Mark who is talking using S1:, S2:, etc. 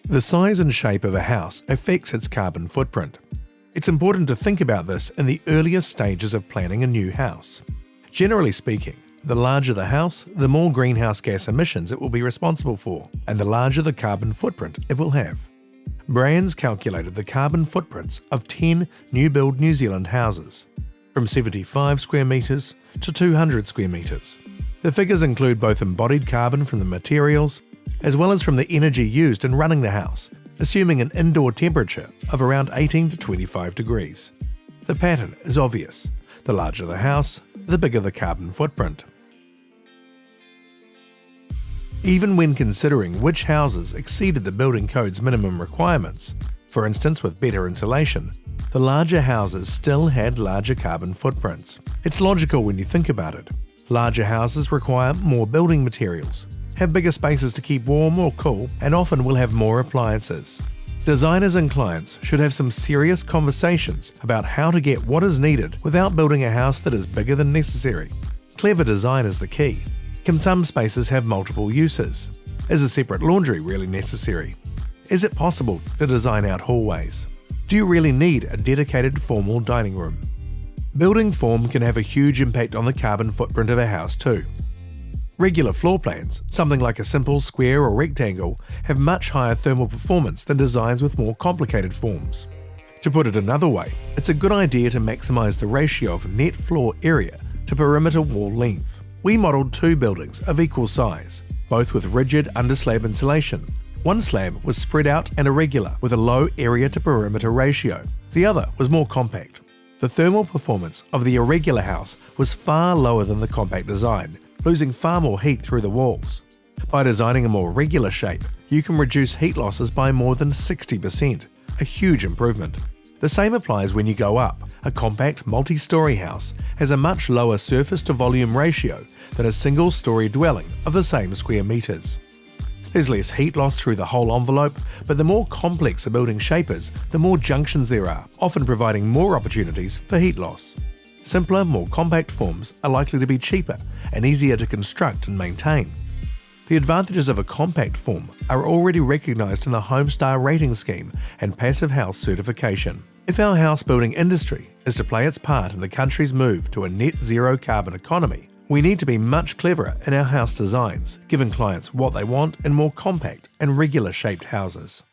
S1: The size and shape of a house affects its carbon footprint. It's important to think about this in the earliest stages of planning a new house. Generally speaking, the larger the house, the more greenhouse gas emissions it will be responsible for, and the larger the carbon footprint it will have. BRANZ calculated the carbon footprints of 10 new-build New Zealand houses, from 75 square metres to 200 square metres. The figures include both embodied carbon from the materials, as well as from the energy used in running the house, assuming an indoor temperature of around 18 to 25 degrees. The pattern is obvious. The larger the house, the bigger the carbon footprint. Even when considering which houses exceeded the building code's minimum requirements, for instance with better insulation, the larger houses still had larger carbon footprints. It's logical when you think about it. Larger houses require more building materials, have bigger spaces to keep warm or cool, and often will have more appliances. Designers and clients should have some serious conversations about how to get what is needed without building a house that is bigger than necessary. Clever design is the key. Can some spaces have multiple uses? Is a separate laundry really necessary? Is it possible to design out hallways? Do you really need a dedicated formal dining room? Building form can have a huge impact on the carbon footprint of a house too. Regular floor plans, something like a simple square or rectangle, have much higher thermal performance than designs with more complicated forms. To put it another way, it's a good idea to maximize the ratio of net floor area to perimeter wall length. We modeled two buildings of equal size, both with rigid underslab insulation. One slab was spread out and irregular with a low area to perimeter ratio. The other was more compact. The thermal performance of the irregular house was far lower than the compact design, losing far more heat through the walls. By designing a more regular shape, you can reduce heat losses by more than 60%, a huge improvement. The same applies when you go up. A compact multi-storey house has a much lower surface-to-volume ratio than a single-storey dwelling of the same square metres. There's less heat loss through the whole envelope, but the more complex a building shape is, the more junctions there are, often providing more opportunities for heat loss. Simpler, more compact forms are likely to be cheaper and easier to construct and maintain. The advantages of a compact form are already recognised in the Homestar rating scheme and Passive House certification. If our house building industry is to play its part in the country's move to a net zero carbon economy, we need to be much cleverer in our house designs, giving clients what they want in more compact and regular shaped houses.